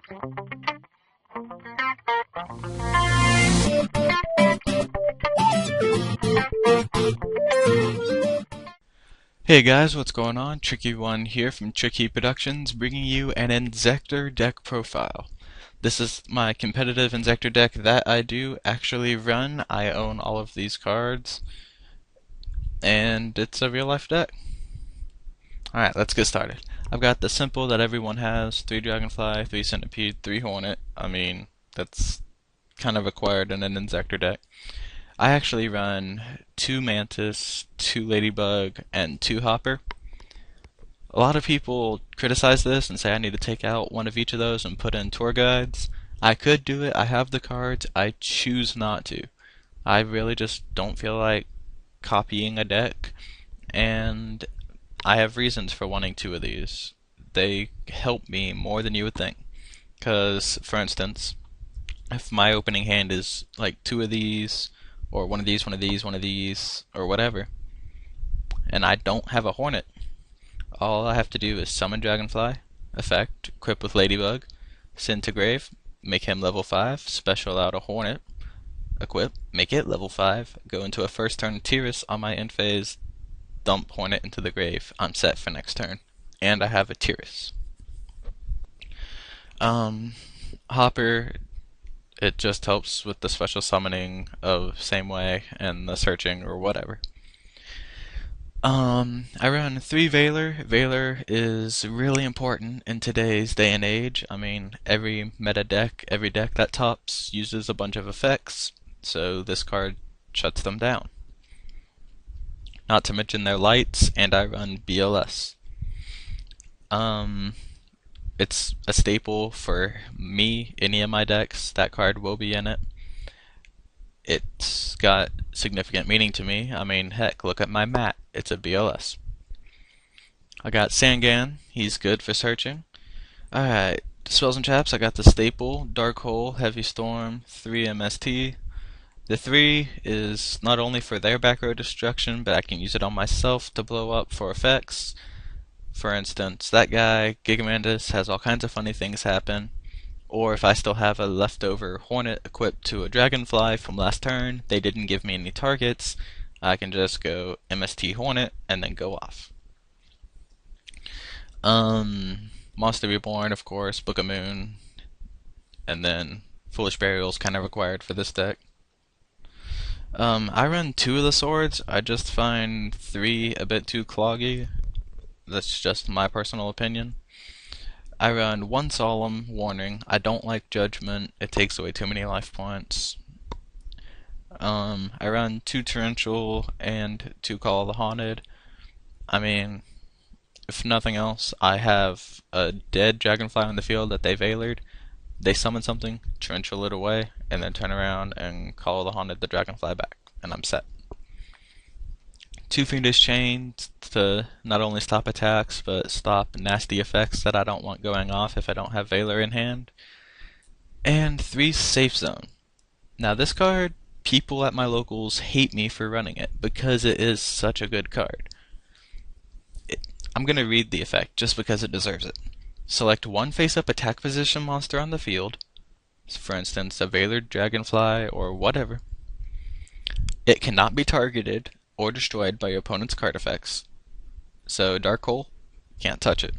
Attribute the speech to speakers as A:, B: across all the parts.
A: Hey guys, what's going on? Tricky1 here from Tricky Productions, bringing you an Inzektor Deck profile. This is my competitive Inzektor deck that I do actually run. I own all of these cards, and it's a real life deck. Alright, let's get started. I've got the simple that everyone has, 3 Dragonfly, 3 Centipede, 3 Hornet. I mean, that's kind of required in an Inzektor deck. I actually run 2 Mantis, 2 Ladybug, and 2 Hopper. A lot of people criticize this and say I need to take out one of each of those and put in tour guides. I could do it, I have the cards, I choose not to. I really just don't feel like copying a deck, and I have reasons for wanting 2 of these. They help me more than you would think. Because, for instance, if my opening hand is like 2 of these, or one of these, one of these, one of these, or whatever, and I don't have a Hornet, all I have to do is summon Dragonfly, effect, equip with Ladybug, send to grave, make him level 5, special out a Hornet, equip, make it level 5, go into a first turn Tiras on my end phase, dump Hornet into the grave. I'm set for next turn. And I have a Tiras. Hopper, it just helps with the special summoning of same way and the searching or whatever. I run 3 Veiler. Veiler is really important in today's day and age. I mean, every meta deck, every deck that tops uses a bunch of effects, so this card shuts them down. Not to mention their lights, and I run BLS. It's a staple for me, any of my decks, that card will be in it. It's got significant meaning to me. I mean, heck, look at my mat, it's a BLS. I got Sangan, he's good for searching. Alright, spells and traps, I got the staple, Dark Hole, Heavy Storm, 3 MST. The 3 is not only for their back row destruction, but I can use it on myself to blow up for effects. For instance, that guy, Gigamandus, has all kinds of funny things happen. Or if I still have a leftover Hornet equipped to a Dragonfly from last turn, they didn't give me any targets, I can just go MST Hornet and then go off. Monster Reborn, of course, Book of Moon, and then Foolish Burial's kind of required for this deck. I run 2 of the swords. I just find 3 a bit too cloggy. That's just my personal opinion. I run 1 Solemn Warning. I don't like Judgment. It takes away too many life points. I run 2 Torrential and 2 Call of the Haunted. I mean, if nothing else, I have a dead Dragonfly on the field that they Veilered. They summon something, Torrential it away, and then turn around and Call of the Haunted the Dragonfly back, and I'm set. 2 Fiendish Chains to not only stop attacks, but stop nasty effects that I don't want going off if I don't have Veiler in hand. And 3 Safe Zone. Now this card, people at my locals hate me for running it, because it is such a good card. I'm going to read the effect, just because it deserves it. Select 1 face-up attack position monster on the field, for instance, a Veilered Dragonfly or whatever. It cannot be targeted or destroyed by your opponent's card effects. So Dark Hole, can't touch it.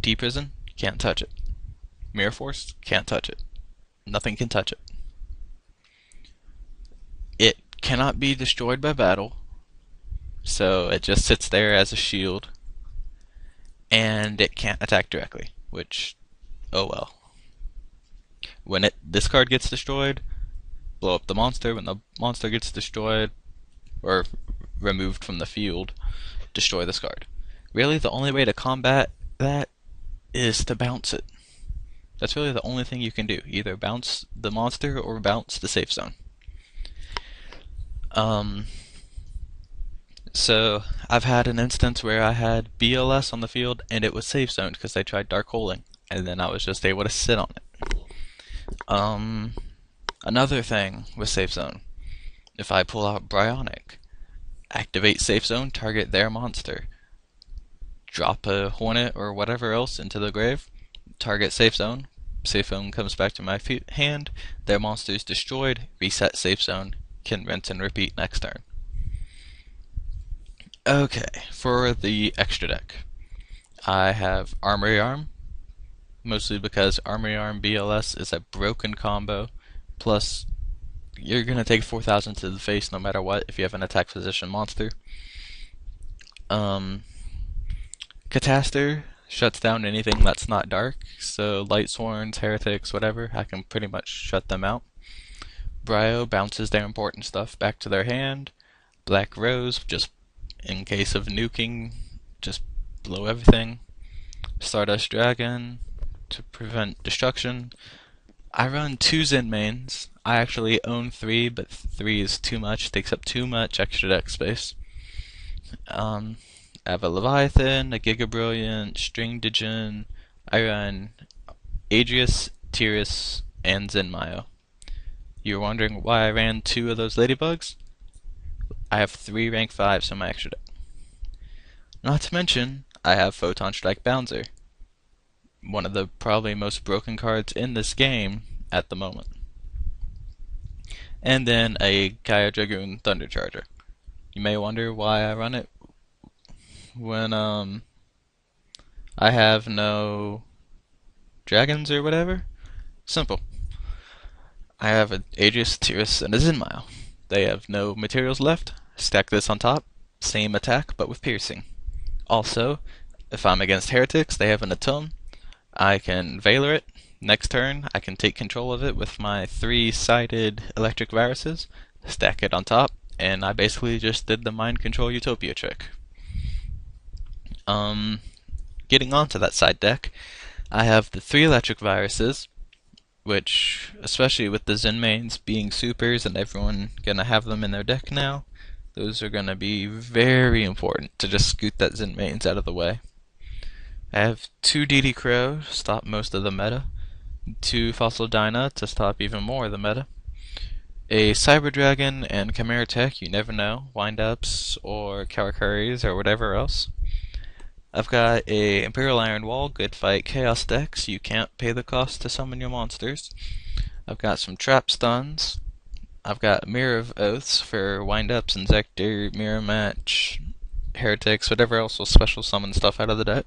A: T-Prison, can't touch it. Mirror Force, can't touch it. Nothing can touch it. It cannot be destroyed by battle, so it just sits there as a shield. And it can't attack directly, which, oh well. When this card gets destroyed, blow up the monster. When the monster gets destroyed, or removed from the field, destroy this card. Really, the only way to combat that is to bounce it. That's really the only thing you can do. Either bounce the monster or bounce the safe zone. So I've had an instance where I had BLS on the field and it was safe zoned because they tried dark holing, and then I was just able to sit on it. Another thing with safe zone, if I pull out Bryonic, activate safe zone, target their monster, drop a Hornet or whatever else into the grave, Target safe zone. Safe zone comes back to my hand. Their monster is destroyed. Reset safe zone. Can rinse and repeat next turn. Okay, for the extra deck, I have Armory Arm, mostly because Armory Arm BLS is a broken combo. Plus, you're gonna take 4,000 to the face no matter what if you have an attack position monster. Cataster shuts down anything that's not dark, so Light Sworns, Heretics, whatever, I can pretty much shut them out. Bryo bounces their important stuff back to their hand. Black Rose, just in case of nuking, just blow everything. Stardust Dragon, to prevent destruction. I run 2 Zen mains. I actually own 3, but 3 is too much, takes up too much extra deck space. I have a Leviathan, a Giga Brilliant, String Djinn. I run Adrius, Tyrus, and Zenmayo. You're wondering why I ran 2 of those ladybugs? I have 3 rank 5s in my extra deck. Not to mention, I have Photon Strike Bouncer, one of the probably most broken cards in this game at the moment. And then a Gaia Dragoon Thunder Charger. You may wonder why I run it when I have no dragons or whatever. Simple. I have an Aegis, Tyrus, and a Zenmayo. They have no materials left. Stack this on top. Same attack, but with piercing. Also, if I'm against heretics, they have an Atum. I can Valor it. Next turn, I can take control of it with my 3-sided electric viruses. Stack it on top, and I basically just did the mind control utopia trick. Getting onto that side deck, I have the 3 electric viruses, which, especially with the Zen mains being supers and everyone gonna have them in their deck now, those are gonna be very important to just scoot that Zen mains out of the way. I have 2 DD Crow to stop most of the meta, 2 Fossil Dyna to stop even more of the meta, a Cyber Dragon and Chimera Tech, you never know, windups or Karakuris or whatever else. I've got a Imperial Iron Wall, good fight Chaos decks, you can't pay the cost to summon your monsters. I've got some Trap Stuns. I've got Mirror of Oaths for windups, Inzektor, Mirror Match, Heretics, whatever else will special summon stuff out of the deck.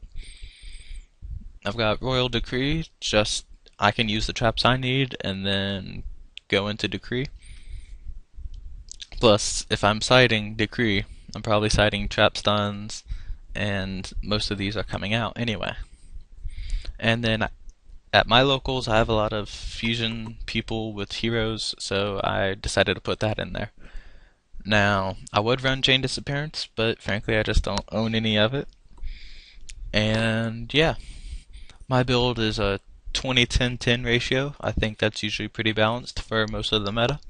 A: I've got Royal Decree, just I can use the traps I need and then go into Decree. Plus, if I'm siding Decree, I'm probably siding Trap Stuns, and most of these are coming out anyway. And then at my locals, I have a lot of fusion people with heroes, so I decided to put that in there. Now, I would run Chain Disappearance, but frankly I just don't own any of it. And yeah, my build is a 20-10-10 ratio. I think that's usually pretty balanced for most of the meta.